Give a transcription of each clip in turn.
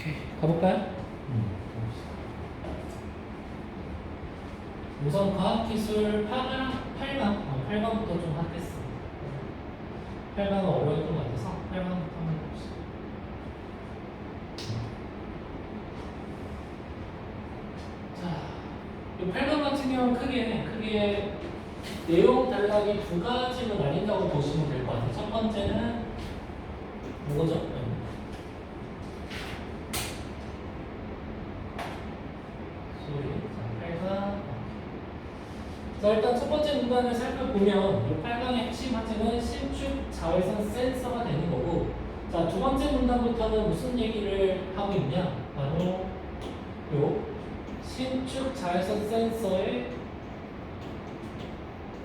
오케이, 가볼까요? 우선 과학기술 8강부터 좀 하겠습니다. 8강은 어려웠던 것 같아서 8강부터 한번 해봅시다. 자, 이 8강 같은 경우는 크게 내용 단락이 두 가지로 나뉜다고 보시면 될 것 같아요. 첫 번째는 뭐죠? 자, 일단 첫 번째 문단을 살펴보면 이 8강의 핵심 화제는 신축 자외선 센서가 되는 거고, 자, 두 번째 문단부터는 무슨 얘기를 하고 있냐? 바로 요 신축 자외선 센서의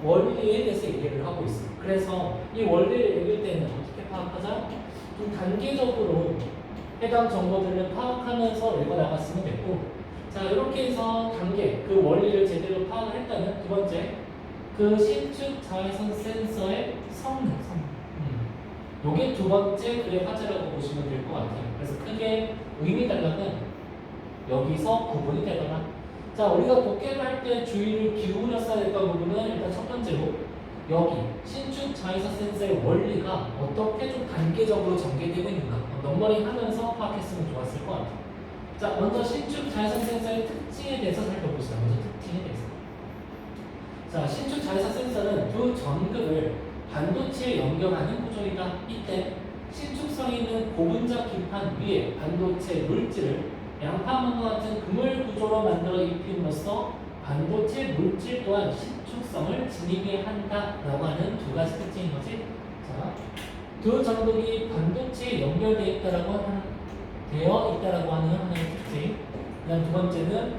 원리에 대해서 얘기를 하고 있어요. 그래서 이 원리를 읽을 때는 어떻게 파악하자? 좀 단계적으로 해당 정보들을 파악하면서 읽어나갔으면 됐고, 자, 이렇게 해서 단계, 그 원리를 제대로 파악을 했다면 두 번째, 그 신축 자외선 센서의 성능. 요게 두 번째 글의 화제라고 보시면 될 것 같아요. 그래서 크게 의미 단락은 여기서 구분이 되거나, 자, 우리가 독해를 할 때 주의를 기울였어야 했던 부분은 일단 첫 번째로 여기 신축 자외선 센서의 원리가 어떻게 좀 단계적으로 전개되고 있는가 넘버링 하면서 파악했으면 좋았을 것 같아요. 자, 먼저 신축 자외선 센서의 특징에 대해서 살펴보시죠. 먼저 특징에 대해서. 자, 신축 자외선 센서는 두 전극을 반도체에 연결하는 구조이다. 이때 신축성 있는 고분자 기판 위에 반도체 물질을 양파망과 같은 그물 구조로 만들어 입힘으로써 반도체 물질 또한 신축성을 지니게 한다라고 하는 두 가지 특징인 거지. 자, 두 전극이 반도체에 연결되어 있다라고 하는 되어 있다라고 하는 하나의 특징. 그다음 두 번째는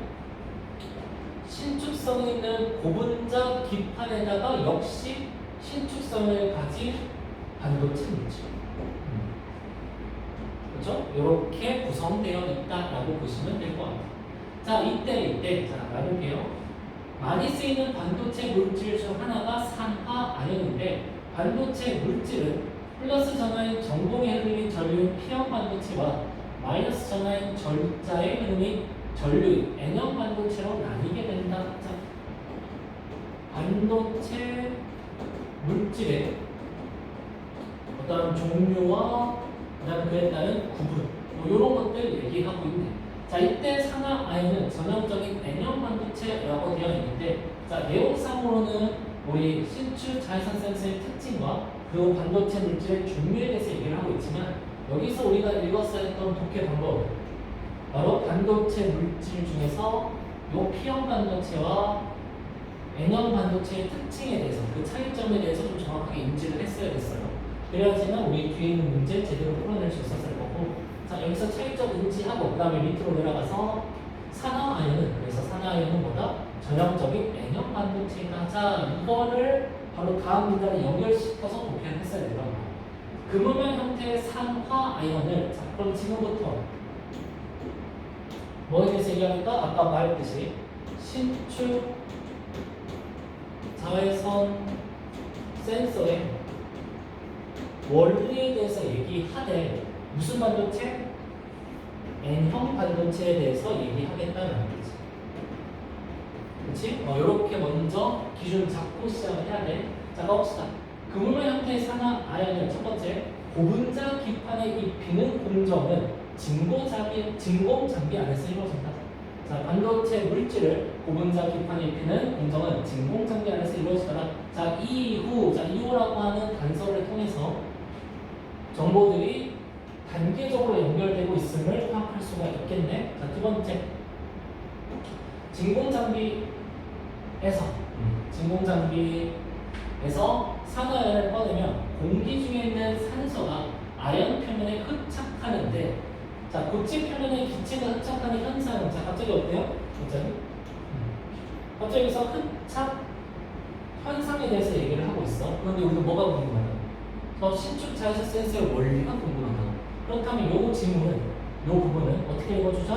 신축성 있는 고분자 기판에다가 역시 신축성을 가진 반도체 물질. 그렇죠? 이렇게 구성되어 있다라고 보시면 될 것 같아요. 자, 이때 자, 말해볼게요. 많이 쓰이는 반도체 물질 중 하나가 산화 아연인데, 반도체 물질은 플러스 전하인 전공의 흐름인 전류인 P형 반도체와 마이너스 전하인 절자의 흐름인 전류인 N형 반도체로 나뉘게 된다. 자, 반도체 물질의 어떤 종류와 그다음 그에 따른 구분, 이런 것들 얘기하고 있네. 자, 이때 산화 아연은 전형적인 N형 반도체라고 되어 있는데, 자, 내용상으로는 우리 신축 자외선 센서의 특징과 그 반도체 물질의 종류에 대해서 얘기를 하고 있지만, 여기서 우리가 읽었어야 했던 독해 방법, 바로 반도체 물질 중에서 요 P형 반도체와 N형 반도체의 특징에 대해서, 그 차이점에 대해서 좀 정확하게 인지를 했어야 됐어요. 그래야지만 우리 뒤에 있는 문제 제대로 풀어낼 수 있었을 거고, 자, 여기서 차이점 인지하고 그 다음에 밑으로 내려가서 산화 아연은, 그래서 산화 아연은 뭐다? 전형적인 N형 반도체다. 자, 이거를 바로 다음 문단에 연결시켜서 독해를 했어야 되는 거예요. 금음연 형태의 산화 아연을, 자, 그럼 지금부터 뭐에 대해서 얘기하니까 아까 말했듯이 신축 자외선 센서의 원리에 대해서 얘기하되, 무슨 반도체? N형 반도체에 대해서 얘기하겠다는 거지. 그렇지? 이렇게 먼저 기준 잡고 시작을 해야 돼. 자, 가봅시다. 금음의 형태의 산화 아연은 첫 번째, 고분자 기판에 입히는 공정은 진공장비 안에서 이루어진다. 자, 반도체 물질을 고분자 기판에 입히는 공정은 진공장비 안에서 이루어지더라. 자, 이후라고 하는 단서를 통해서 정보들이 단계적으로 연결되고 있음을 파악할 수가 있겠네. 자, 두 번째, 진공장비에서 산화아연을 꺼내면 공기 중에 있는 산소가 아연 표면에 흡착하는데, 자, 고체 표면에 기체가 흡착하는 현상은, 자, 갑자기 어때요? 갑자기 여기서 흡착 현상에 대해서 얘기를 하고 있어. 그런데 우리가 뭐가 궁금하냐? 신축 자외선 센서의 원리가 궁금하다. 그렇다면 요 질문은, 요 부분은 어떻게 읽어주죠?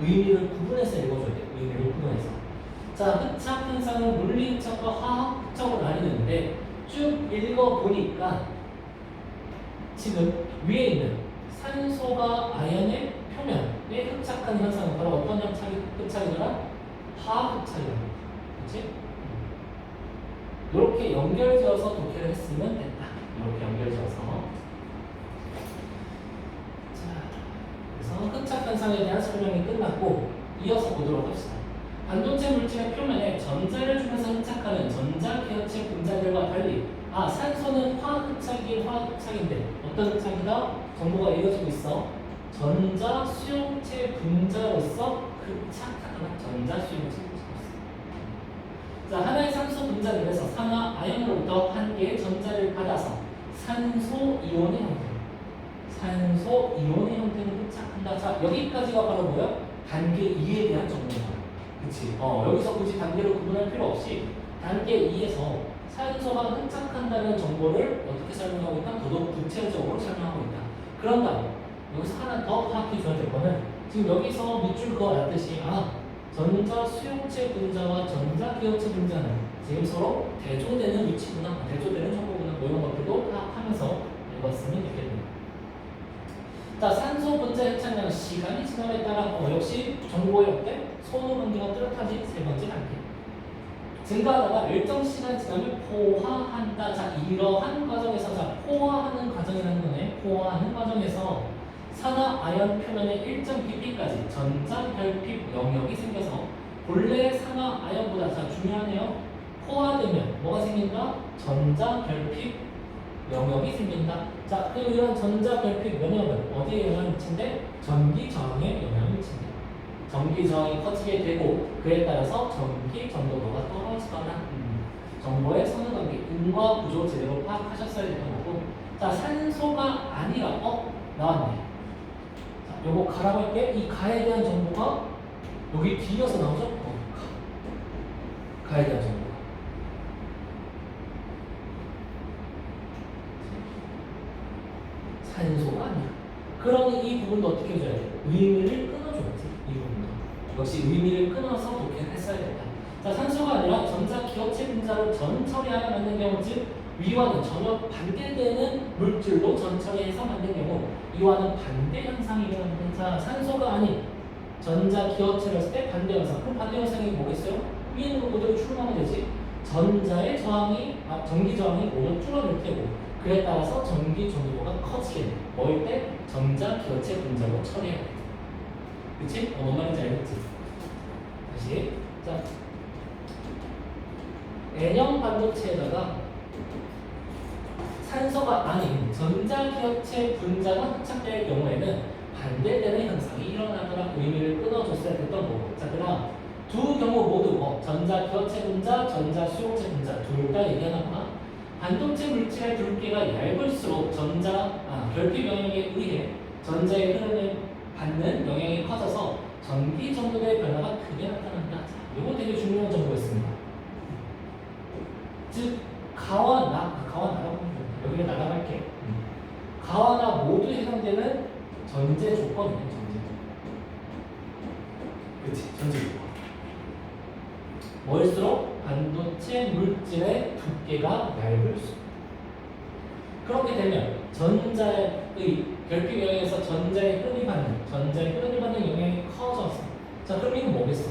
의미를 구분해서 읽어줘야 돼. 의미를 구분해서. 자, 흡착 현상을 물리 흡착과 화학 흡착으로 나뉘는데, 쭉 읽어보니까 지금 위에 있는 산소가 아연의 표면에 흡착한 현상은 바로 어떤 흡착이더라? 화학 흡착이라고. 그렇지? 이렇게 연결지어서 독해를 했으면 됐다. 이렇게 연결지어서. 자, 그래서 흡착 현상에 대한 설명이 끝났고 이어서 보도록 합시다. 반도체 물질의 표면에 전자를 주면서 흡착하는 전자 기하체 분자들과 달리 산소는 화학 흡착인데 어떤 흡착이다? 정보가 이어지고 있어. 전자 수용체 분자로서 흡착하거나 전자 수용체 분자로서. 자, 하나의 산소 분자를 해서 산화 아연으로부터 한 개의 전자를 받아서 산소 이온의 형태로 흡착한다. 자, 여기까지가 바로 뭐야? 단계 2에 대한 정보다. 그치? 여기서 굳이 단계로 구분할 필요 없이 단계 2에서 산소가 흡착한다는 정보를 어떻게 설명하고 있다? 더더욱 구체적으로 설명하고 있다. 그런 다음 여기서 하나 더 파악해 줘야 될 거는 지금 여기서 밑줄 그어 놨듯이 전자 수용체 분자와 전자 기하체 분자는 지금 서로 대조되는 위치구나, 대조되는 정보구나, 뭐 이런 것들도 파악하면서 읽었으면 좋겠네요. 자, 산소 분자 흡착량은 시간이 지남에 따라 역시 정보의 어때? 선호 관계가 뚜렷하지. 세 번째 단계. 증가하다가 일정 시간 지나면 포화한다. 자, 이러한 과정에서 포화하는 과정이라는 거네. 포화하는 과정에서 산화 아연 표면의 일정 깊이까지 전자 결핍 영역이 생겨서 본래 산화 아연보다 중요하네요. 포화되면 뭐가 생긴다? 전자 결핍 영역이 생긴다. 자, 그리고 이런 전자 결핍 영역은 어디에 영향을 미친대? 전기 저항에 영향을 미친다. 전기 저항이 커지게 되고 그에 따라서 전기 전도도가 떨어지거나 정보의 선후관계, 인과 구조 제대로 파악하셨어야 되는 거고. 자, 산소가 아니라 나왔네. 자, 요거 가라고 할게. 이 가에 대한 정보가 여기 뒤에서 나오죠? 가에 대한 정보가. 산소가 아니야. 그러니 이 부분도 어떻게 해줘야 돼? 의미를 끊어줘야지. 이 부분도. 역시 의미를 끊어서 독해를 했어야겠다. 자, 산소가 아니라 전자 기하체 분자로 전처리하여 만든 경우, 즉 위와는 전혀 반대되는 물질로 전처리해서 만든 경우 이와는 반대 현상이 일어납니다. 자, 산소가 아닌 전자 기하체를 했을 때 반대 현상. 그럼 반대 현상이 뭐겠어요? 위에 있는 거 그대로 추론하면 되지. 전자의 저항이 전기 저항이 오히려 줄어들 테고 그에 따라서 전기 전도도가 커지게 돼. 뭐일 때? 전자 기하체 분자로 처리해야 돼. 그치? 뭔 말인지 알겠지? 다시. 자, N형 반도체에다가 산소가 아닌 전자 기하체 분자가 흡착될 경우에는 반대되는 현상이 일어나더라. 의미를 끊어줬어야 됐던 거고. 자, 그다음 두 경우 모두 전자 기하체 분자, 전자 수용체 분자 둘 다 얘기하나. 반도체 물질의 굵기가 얇을수록 결핍 영역에 의해 전자의 흐름을 받는 영향이 커져서 전기 전도의 변화가 크게 나타난다. 이거 되게 중요한 정보였습니다. 즉 가와 나라고 하면 여기를 나가갈게. 가와 나 모두 해당되는 전제 조건이에요. 그렇지, 전제 조건. 뭘수록 반도체 물질의 두께가 얇을수록. 그렇게 되면 전자의 결핍 영역에서 전자의 흐름이 받는 영향이 커져서. 자, 그럼 이건 뭐겠어?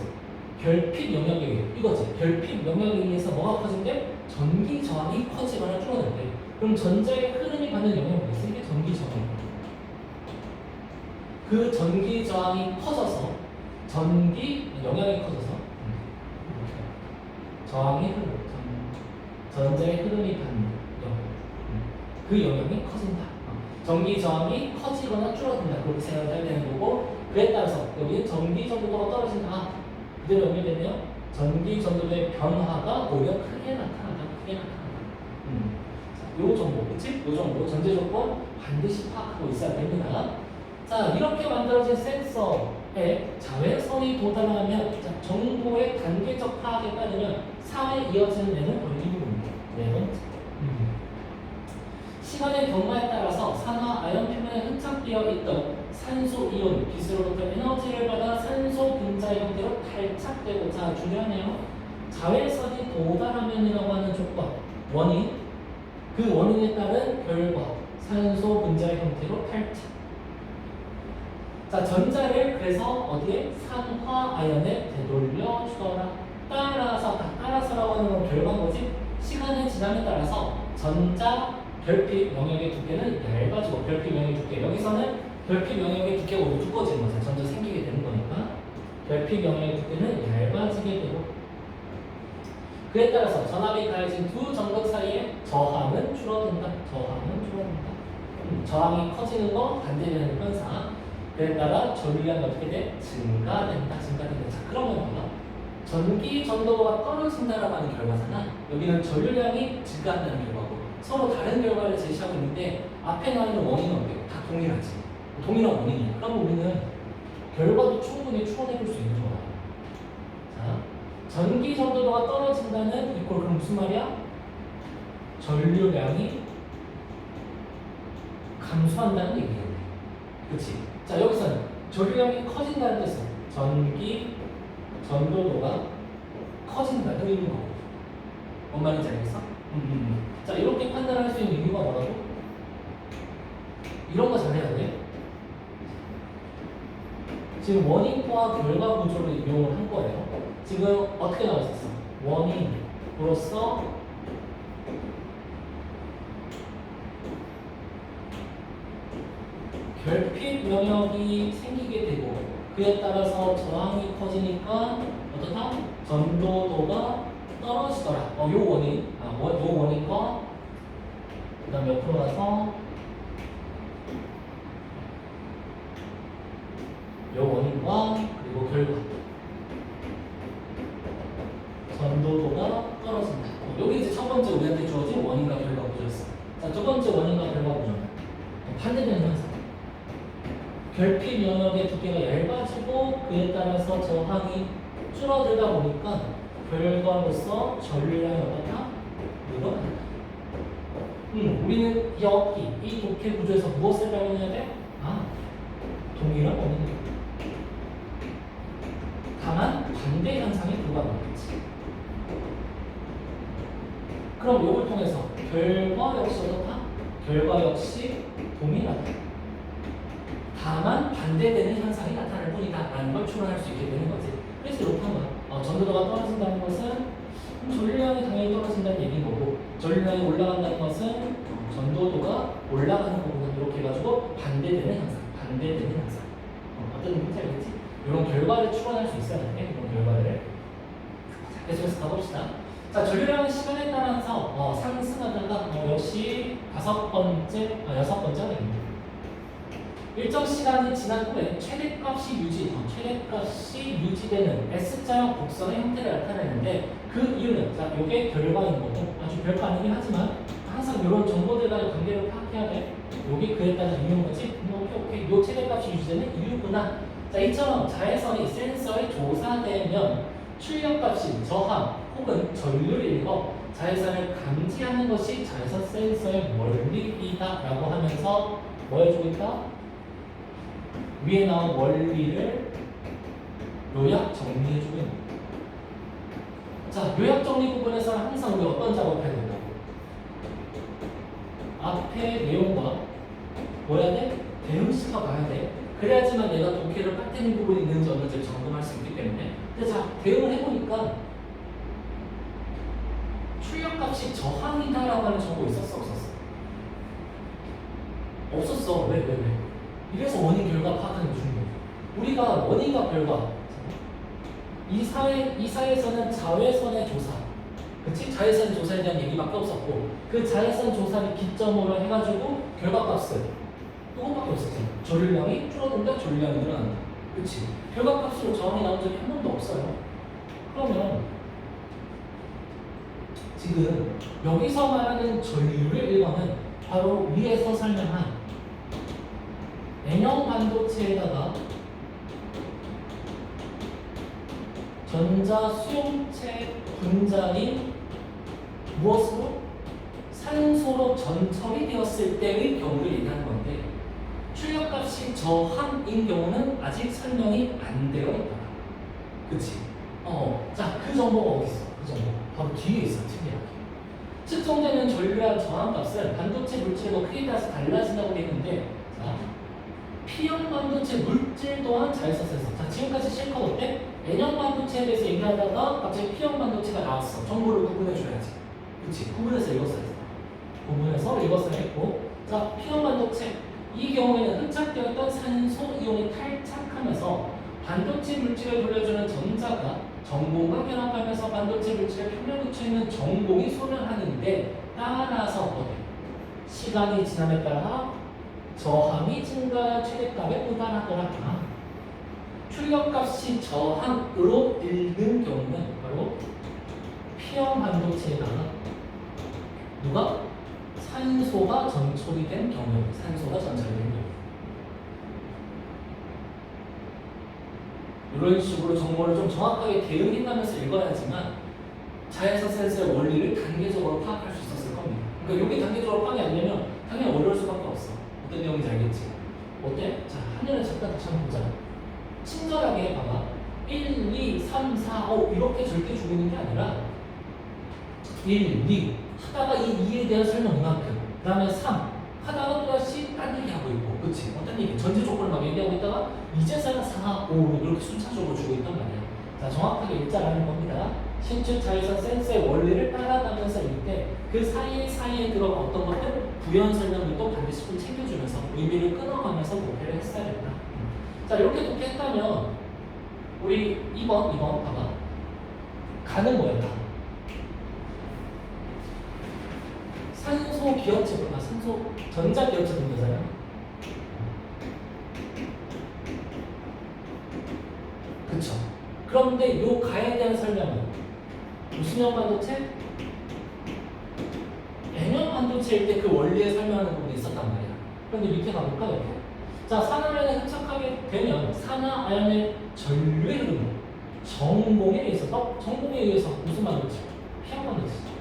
결핍 영역에 의해 이거지. 결핍 영역에 의해서 뭐가 커진대? 전기 저항이 커지거나 줄어든대. 그럼 전자의 흐름이 받는 영역이 뭐겠어? 이게 전기 저항. 그 전기 저항이 커져서 영향이 커져서 저항이 전자의 흐름이 받는 영역. 그 영역이 커진다. 전기 저항이 커지거나 줄어든다. 그렇게 생각해야 되는 거고, 그에 따라서 여기 전기 전도도가 떨어진다. 그대로 연결되네요. 전기 전도도의 변화가 오히려 크게 나타난다. 요 정보, 그치? 요 정보, 전제 조건 반드시 파악하고 있어야 됩니다. 자, 이렇게 만들어진 센서에 자외선이 도달하면 정보의 단계적 파악에 따르면 4회 이어지는 애는 바로 이 부분입니다. 네 번째. 시간의 경과에 따라서 산화 아연 표면에 흡착되어 있던 산소 이온 빛으로부터 에너지를 받아 산소 분자 형태로 탈착되고. 자, 중요하네요. 자외선이 도달하면이라고 하는 조건, 원인, 그 원인에 따른 결과 산소 분자 형태로 탈착. 자, 전자를 그래서 어디에? 산화 아연에 되돌려 주더라. 따라서라고 하는 건 별건 거지? 시간의 지남에 따라서 전자 결핍 영역의 두께는 얇아지고 결핍 영역의 두께 여기서는 결핍 영역의 두께가 오히려 두꺼워지는 거죠. 전자 생기게 되는 거니까 결핍 영역의 두께는 얇아지게 되고 그에 따라서 전압이 가해진 두 전극 사이의 저항은 줄어든다. 저항이 커지는 거 반대되는 현상. 그에 따라 전류량이 어떻게 돼? 증가된다. 자, 그러면 봐봐. 전기 전도가 떨어진다라고 하는 결과잖아. 여기는 전류량이 증가한다는 결과고 서로 다른 결과를 제시하고 있는데 앞에 나와 있는 원인은 어때요? 다 동일하지. 동일한 원인이야. 그럼 우리는 결과도 충분히 추론해볼 수 있는 거야. 자, 전기 전도도가 떨어진다는 이꼴 그럼 무슨 말이야? 전류량이 감소한다는 얘기겠네. 그치? 자, 여기서는 전류량이 커진다는 뜻은 전기 전도도가 커진다는 의미인 거고. 뭔 말인지 알겠어? 자, 이렇게 판단할 수 있는 이유가 뭐라고? 이런 거 잘해야 돼. 지금 원인과 결과 구조를 이용을 한 거예요. 지금 어떻게 나왔었어? 원인으로서 결핍 영역이 생기게 되고 그에 따라서 저항이 커지니까 어떻다? 전도도가 떨어지더라. 요 원인, 요 원인과 그 다음에 옆으로 가서 요 원인과 그리고 결과 전도도가 떨어진다. 여기 이제 첫 번째 우리한테 주어진 원인과 결과 구조였어. 자, 두 번째 원인과 결과 구조는 반대되는 현상. 결핍 영역의 두께가 얇아지고 그에 따라서 저항이 줄어들다 보니까 결과로서 전류량이 어떻다? 늘어난다. 우리는 여기 이 독해 구조에서 무엇을 발견해야 돼? 동일한 원인이다. 다만 반대 현상이 불가능하겠지. 그럼 이걸 통해서 결과 역시 어떻다? 결과 역시 동일하다. 다만 반대되는 현상이 나타날 뿐이다 라는 걸 추론할 수 있게 되는 거지. 그래서 이렇게 한 거야. 전도도가 떨어진다는 것은 전류량이 당연히 떨어진다는 얘기인 거고 전류량이 올라간다는 것은 전도도가 올라가는 거구나. 이렇게 해가지고 반대되는 현상. 어떤 의미인지 알겠지? 이런 결과를 추론할 수 있어야 돼. 이런 결과를. 자, 계속해서 가봅시다. 자, 전류량은 시간에 따라서 상승하다가 역시 여섯 번째 아닙니다. 일정 시간이 지난 후에 최대값이 유지되는 S자형 곡선의 형태를 나타내는데 그 이유는 자, 요게 결과인 거고 아주 별거 아니긴 하지만 항상 이런 정보들과의 관계를 파악해야 돼. 요게 그에 따라 중요한 거지. 오케이. 요 최대값이 유지되는 이유구나. 자, 이처럼 자외선이 센서에 조사되면 출력값이 저항 혹은 전류를 읽어 자외선을 감지하는 것이 자외선 센서의 원리이다 라고 하면서 뭐 해주고 있다? 위에 나온 원리를 요약 정리해주고 있는 거예요. 자, 요약 정리 부분에서는 항상 우리 어떤 작업을 해야 된다고? 앞에 내용과 뭐 해야 돼? 대응시켜 가야 돼. 그래야지만 내가 독해를 빠뜨린 부분이 있는지 없는지 점검할 수 있기 때문에. 근데 자, 대응을 해보니까 출력값이 저항이다라고 하는 정보 있었어? 없었어. 왜? 이래서 원인 결과 파악하는 게 중요해요. 우리가 원인과 결과 이 사회에서는 자외선의 조사, 그치? 자외선 조사에 대한 얘기밖에 없었고 그 자외선 조사를 기점으로 해가지고 결과값을 이것밖에 없었잖아. 전류량이 줄어든다, 전류량이 늘어난다. 그치? 결과값으로 저항이 나온 적이 한 번도 없어요. 그러면 지금 여기서 말하는 전류를 읽어는 바로 위에서 설명한 N형 반도체에다가 전자 수용체 분자인 무엇으로? 산소로 전처리 되었을 때의 경우를 얘기하는 건데 출력값이 저항인 경우는 아직 설명이 안 되어 있다. 그치? 자, 그 정보가 어디 있어? 그 정보 바로 뒤에 있어. 특이하게 측정되는 전류량 저항값은 반도체 물질과 크기에 따라서 달라진다고 되어 있는데 자, P형 반도체 물질 또한 자회선 센서. 자, 지금까지 실컷 어때? N형 반도체에 대해서 얘기하다가 갑자기 P형 반도체가 나왔어. 정보를 구분해줘야지. 그치? 구분해서 읽었어야 돼. 구분해서 읽었어야 했고. 자, P형 반도체. 이 경우에는 흡착되었던 산소 이온이 탈착하면서 반도체 물질을 돌려주는 전자가 전공과 결합하면서 반도체 물질에 평면 붙여있는 전공이 소멸하는데 따라서 어때? 시간이 지남에 따라 저항이 증가 최대값에 도달하더라. 출력값이 저항으로 읽는 경우는 바로 P형 반도체에다가 누가? 산소가 전초리 된 경우, 산소가 전처리 된 경우. 이런 식으로 정보를 좀 정확하게 대응해가면서 읽어야지만 자회선 센서의 원리를 단계적으로 파악할 수 있었을 겁니다. 그러니까 이게 단계적으로 파악이 안 되면 당연히 어려울 수밖에 없어. 어떤 내용인지 알겠지? 어때? 자, 한눈에 잠깐 다시 한번 보자. 친절하게 봐봐. 1, 2, 3, 4, 5 이렇게 절대 줄이는 게 아니라 1, 2 하다가 이 2에 대한 설명 이만큼, 그 다음에 3 하다가 또다시 딴 얘기하고 있고, 그치? 어떤 얘기? 전제 조건을 막 얘기하고 있다가 이제서야 4, 5 이렇게 순차적으로 주고 있단 말이야. 자, 정확하게 읽자라는 겁니다. 신축 자회선 센서의 원리를 따라가면서 읽때 그 사이에 들어간 어떤 것들 부연 설명들도 반드시 좀 챙겨주면서 의미를 끊어가면서 독해를 했어야 된다. 자, 이렇게 독해했다면 우리 2번 봐봐. 가는 뭐였다? 산소 기업체보다 산소 전자 기업체 분자잖아요. 그쵸? 그런데 요 가에 대한 설명은 무슨 형 반도체? N형 반도체일 때 그 원리에 설명하는 부분이 있었단 말이야. 그런데 밑에 가볼까 이렇게? 자, 산화아연에 흡착하게 되면 산화아연의 전류의 흐름 전공에 의해서 전공에 의해서 무슨 반도체? P형 반도체죠.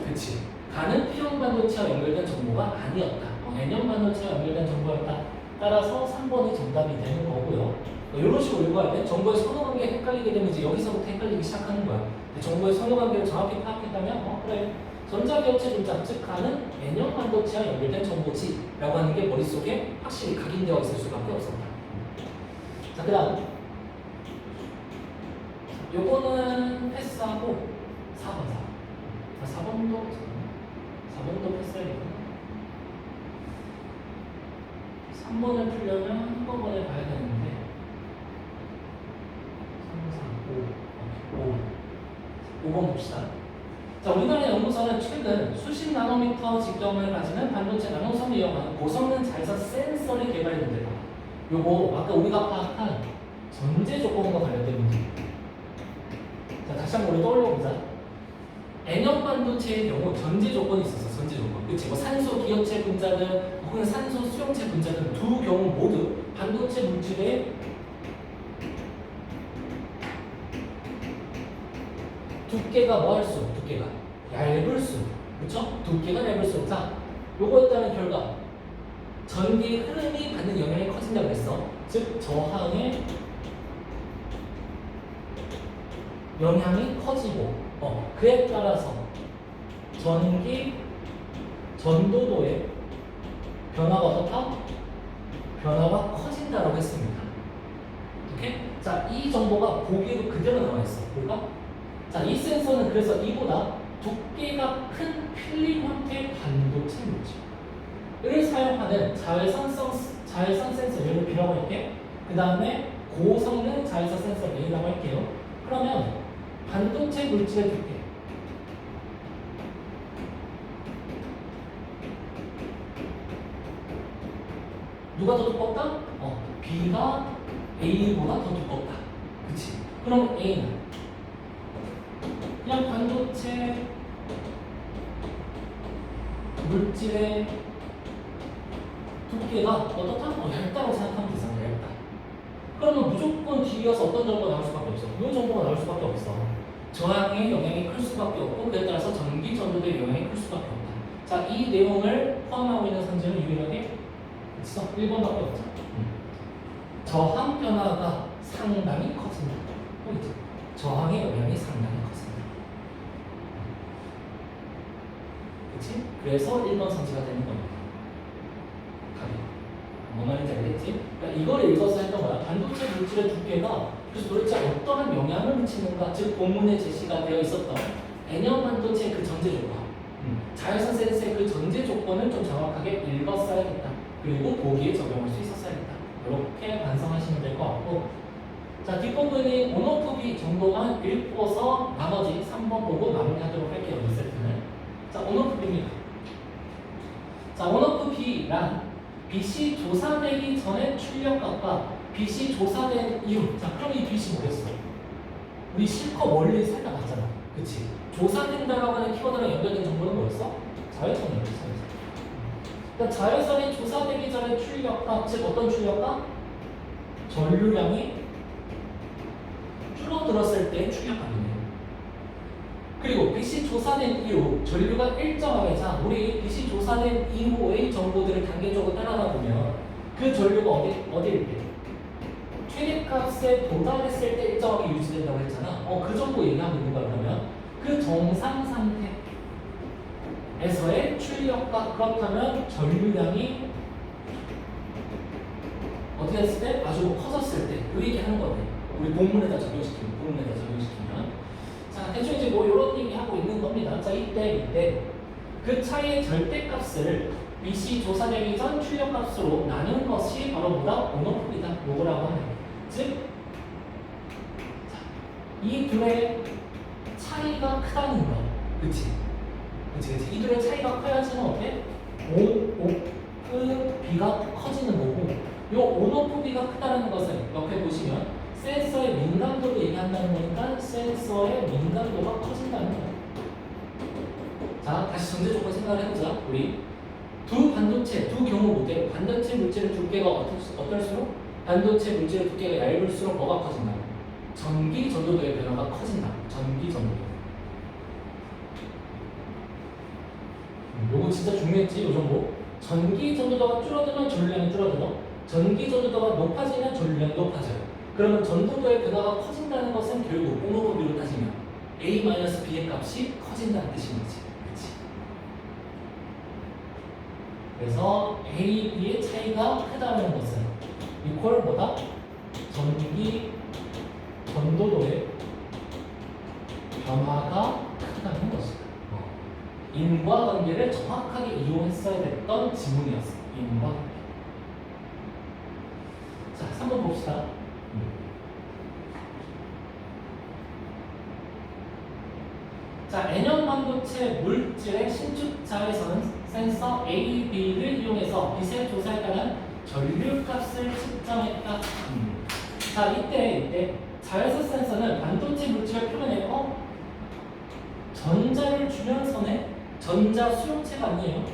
그치? 가는 P형 반도체와 연결된 정보가 아니었다. N형 반도체와 연결된 정보였다. 따라서 3번이 정답이 되는 거고요. 이런 식으로 읽어야 돼. 정보의 선호관계 헷갈리게 되면 이제 여기서부터 헷갈리기 시작하는 거야. 정보의 선호관계를 정확히 파악했다면 그래. 전자기업체 분자, 즉 가는 N형 반도체와 연결된 정보지 라고 하는 게 머릿속에 확실히 각인되어 있을 수밖에 없었다. 자, 그 다음 요거는 패스하고 4번도 패스해야겠구나. 3번을 풀려면 한꺼번에 봐야 되는데 3, 4, 5 5번 봅시다. 자, 우리나라 연구소는 최근 수십 나노미터 직경을 가지는 반도체 나노섬을 이용한 고성능 자회선 센서를 개발했는데 요거 아까 우리가 파악한 전제 조건과 관련된 문제. 자, 다시 한번 우리 떠올려보자. N형 반도체의 경우 전제 조건이 있었어. 전제 조건. 그치? 뭐 산소 기업체 분자든 혹은 산소 수용체 분자든 두 경우 모두 반도체 물질의 두께가 뭐 할수록 두께가 얇을수록, 그쵸? 두께가 얇을수록. 자, 요거에 따른 결과 전기 흐름이 받는 영향이 커진다고 했어. 즉 저항의 영향이 커지고 그에 따라서 전기 전도도의 변화가 어떻다? 변화가 커진다라고 했습니다. 오케이? 자, 이 정보가 보기에도 그대로 나와 있어. 볼까? 자, 이 센서는 그래서 이보다 두께가 큰 필름 형태의 반도체 물질을 사용하는 자외선 센서 예를 B라고 할게. 그 다음에 고성능 자외선 센서 A라고 할게요. 그러면 반도체 물질의 두께 누가 더 두껍다? B가 A보다 더 두껍다. 그치? 그럼 A는 그냥 반도체 물질의 두께가 어떻다? 얇다고 생각하면 되잖아. 얇다. 그러면 무조건 뒤이어서 어떤 정보가 나올 수밖에 없어. 이 정보가 나올 수밖에 없어. 저항의 영향이 클 수밖에 없고 그에 따라서 전기 전도의 영향이 클 수밖에 없다. 자, 이 내용을 포함하고 있는 선지는 유일하게 있어. 1번밖에 없죠. 저항 변화가 상당히 커진다. 포인트. 저항의 영향이 상당히 커진다. 그치? 그래서 1번 선지가 되는 겁니다. 답이. 뭔 말인지 알겠지? 그러니까 이걸 읽어서 했던 거야. 반도체 물질의 두께가 그래서 도대체 어떠한 영향을 미치는가? 즉 본문에 제시가 되어 있었던 N형 반도체 그 전제 조건, 자외선 센서의 그 전제 조건을 좀 정확하게 읽었어야겠다. 그리고 보기에 적용할 수 있었어야겠다. 이렇게 반성하시면 될 것 같고, 자 뒷부분이 온오프비 정도만 읽고서 나머지 3번 보고 마무리하도록 할게요. 이 세트는. 자 온오프비입니다. 자 온오프비란 빛이 조사되기 전에 출력값과 빛이 조사된 이후. 자 그럼 이 빛이 뭐겠어? 우리 실컷 멀리 살펴봤잖아. 그치? 조사된다라고 하는 키워드랑 연결된 정보는 뭐였어? 자외선이었어. 자외선. 그러니까 자외선이 조사되기 전에 출력값, 즉 어떤 출력값? 전류량이 줄어들었을 때 출력값이네요. 그리고 빛이 조사된 이후 전류가 일정하게, 자 우리 빛이 조사된 이후의 정보들을 단계적으로 따라가 보면 그 전류가 어디일 때? 최대값에 도달했을 때 일정하게 유지된다고 했잖아. 그 정도 얘기하고 있는 거야. 그러면 그 정상 상태에서의 출력값, 그렇다면 전류량이 어떻게 했을 때? 아주 커졌을 때. 그 얘기 하는 거네. 우리 본문에다 적용시키면. 자, 대충 이제 뭐 이런 얘기 하고 있는 겁니다. 자, 이때 그 차이의 절대값을 빛이 조사되기 전 출력값으로 나눈 것이 바로 뭐다? 온오프이다. 요거라고 하네. 즉, 이 둘의 차이가 크다는 거. 그치? 이 둘의 차이가 커야지는 어때? 온오프비가 커지는 거고, 요 온오프비가 크다는 것은 옆에 보시면 센서의 민감도를 얘기한다는 거니까 센서의 민감도가 커진다는 거야. 자, 다시 전제 조건 생각을 해보자. 우리 두 반도체, 두 경우 모델, 반도체 물질의 두께가 어떨수록 반도체 물질의 두께가 얇을수록 뭐가 커진다? 전기 전도도의 변화가 커진다. 전기 전도도. 요거 진짜 중요했지, 요 정도. 전기 전도도가 줄어들면 전류량이 줄어들어. 전기 전도도가 높아지면 전류량이 높아져요. 그러면 전도도의 변화가 커진다는 것은 결국 온오프비로 따지면 A-B의 값이 커진다는 뜻인 거지. 그치? 그래서 A, B의 차이가 크다는 것은 이퀄 뭐다? 전기 전도도의 변화가 크다는 것이다. 인과관계를 정확하게 이용했어야 됐던 지문이었어. 인과관계. 자, 3번 봅시다. 자, N형 반도체 물질의 신축자에서는 센서 A, B를 이용해서 빛의 조사에 따른 전류값을 측정했다. 자, 이때 자외선 센서는 반도체 물질을 표현해서 전자를 주면서는 전자 수용체가 아니에요.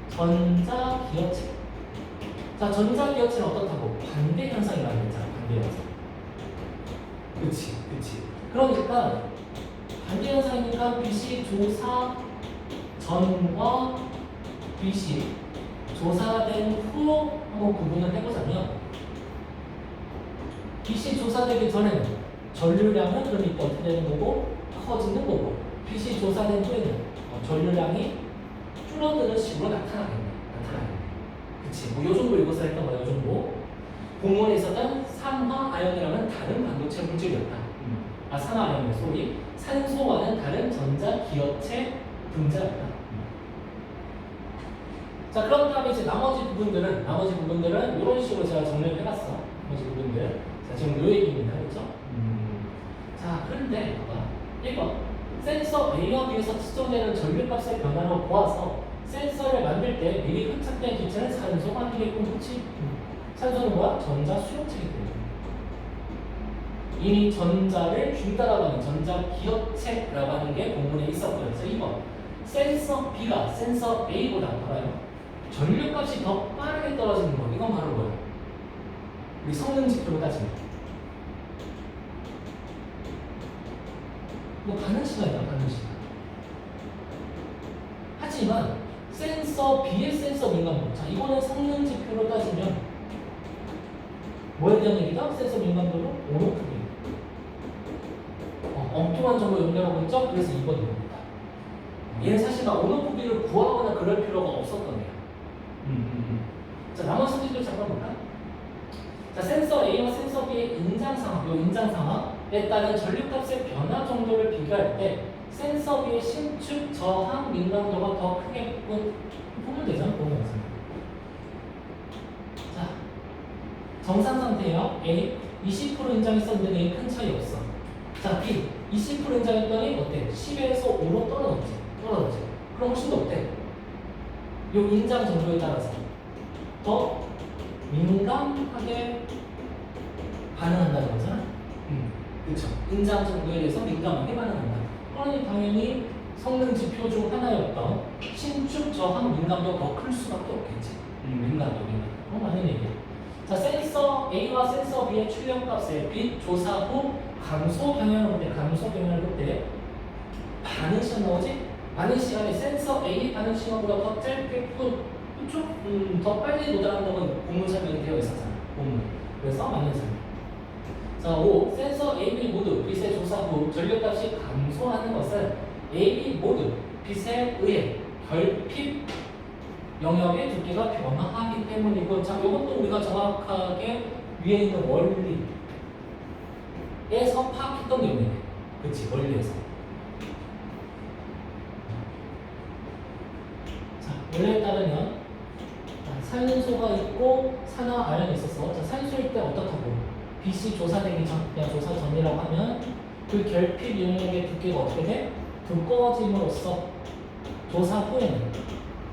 전자 기어체. 자, 전자 기어체는 어떻다고? 반대 현상이라고 했잖아. 반대 현상. 그치. 그러니까 반대 현상이니까 빛이 조사 전과 빛이 조사된 후 한번 구분을 해보자면, 빛이 조사되기 전에는 전류량은 그럼 이때 어떻게 되는 거고? 커지는 거고, 빛이 조사된 후에는 전류량이 줄어드는 식으로 나타나겠네. 그치? 뭐 요 정도 읽어서 했던 거야. 요 정도. 공원에 있었던 산화아연이라는 다른 반도체 물질이었다. 산화아연, 소리. 산소와는 다른 전자 기어체 분자였다. 자, 그런 다음에 이제 나머지 부분들은 이런 식으로 제가 정리를 해봤어. 나머지 부분들. 자, 지금 요 얘기입니다. 그렇죠? 자, 그런데 봐봐. 1번. 센서 A와 B에서 측정되는 전류값의 변화로 보아서 센서를 만들 때 미리 흡착된 기체는 산소가 아니겠군. 그렇지? 산소는 뭐야? 전자 수용체이기 때문에. 이미 전자를 준다라고 하는 전자 기어체라고 하는 게 본문에 있었고요. 그래서 2번. 센서 B가 센서 A보다 봐봐요. 전류값이 더 빠르게 떨어지는 거. 이건 바로 뭐야? 우리 성능 지표로 따지면. 뭐 반응 시간이야, 반응 시간. 하지만 센서 B의 센서 민감도. 자, 이거는 성능 지표로 따지면 뭐에 대한 얘기다? 센서 민감도로 온오프비. 엉뚱한 정보 연결하고 있죠? 그래서 2번입니다. 얘는 사실 막 온오프비를 구하거나 그럴 필요가 없었던 애야. 자, 나머지 성질들 잠깐 볼까? 자, 센서 A와 센서 B의 인장 상황, 요 인장 상황에 따른 전류값의 변화 정도를 비교할 때 센서 B의 신축 저항 민감도가 더 크게 보면 되죠? 보면 자, 정상 상태예요. A 20% 인장했었는데 A 큰 차이 없어. 자, B 20% 인장했더니 어때? 10에서 5로 떨어졌지. 그럼 훨씬 더 어때? 요 인장 정도에 따라서 더 민감하게 반응한다는 거잖아. 그렇죠. 인장 정도에 대해서 민감하게 반응한다. 그러니 당연히 성능 지표 중 하나였던 신축 저항 민감도가 더 클 수밖에 없겠지. 민감도. 맞는 얘기야. 자, 센서 A와 센서 B의 출력값의 빛 조사 후 감소 경향을 볼 때 반응 시간 나오지? 반응 시간이 센서 A 반응 시간보다 더 짧게 더 빨리 도달한다고 공문 설명이 되어 있었잖아. 공문. 그래서 맞는 설명. 자, 5. 센서 A, B 모두 빛의 조사 후 전력값이 감소하는 것은 A, B 모두 빛에 의해 결핍 영역의 두께가 변화하기 때문이고, 자, 이것도 우리가 정확하게 위에 있는 원리에서 파악했던 내용이네. 그치, 원리에서. 자, 원리에 따르면 산소가 있고 산화 아연이 있어서, 자, 산소일 때 어떻다고? 빛이 조사되기 전, 그냥 조사 전이라고 하면 그 결핍 영역의 두께가 어떻게 돼? 두꺼워짐으로써 조사 후에는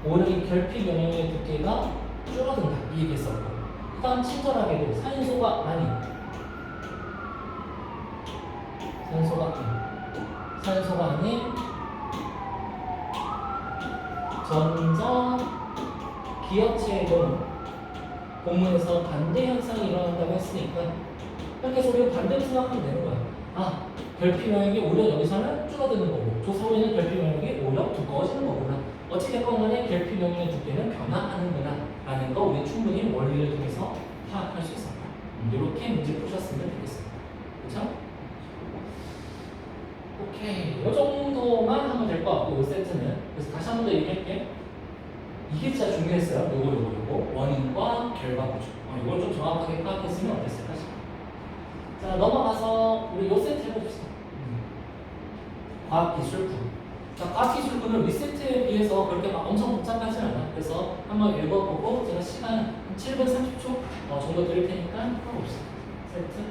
오히려 이 결핍 영역의 두께가 줄어든다. 이 얘기했었고, 그 다음 친절하게도 산소가 아닌 전자 기업체의 경우 공문에서 반대 현상이 일어난다고 했으니까 이렇게 해서 우리가 반대로 생각하면 되는 거야. 아, 결핍 영역이 오히려 여기서는 줄어드는 거고 조사 후에는 결핍 영역이 오히려 두꺼워지는 거구나. 어찌됐건 간에 결핍 영역의 두께는 변화하는구나 라는 거 우리 충분히 원리를 통해서 파악할 수 있었다. 이렇게 문제 푸셨으면 되겠습니다. 그렇죠? 오케이, 이 정도만 하면 될 것 같고 이 세트는. 그래서 다시 한 번 더 얘기할게. 이게 진짜 중요했어요. 요거 원인과 결과 구조. 이걸 좀 정확하게 파악했으면 어땠을까 싶어요. 자, 넘어가서 우리 요 세트 해봅시다. 과학기술부. 자, 과학기술부는 리세트에 비해서 그렇게 막 엄청 복잡하지 않아. 그래서 한번 읽어보고 제가 시간 7분 30초 정도 드릴 테니까 해봅시다. 세트.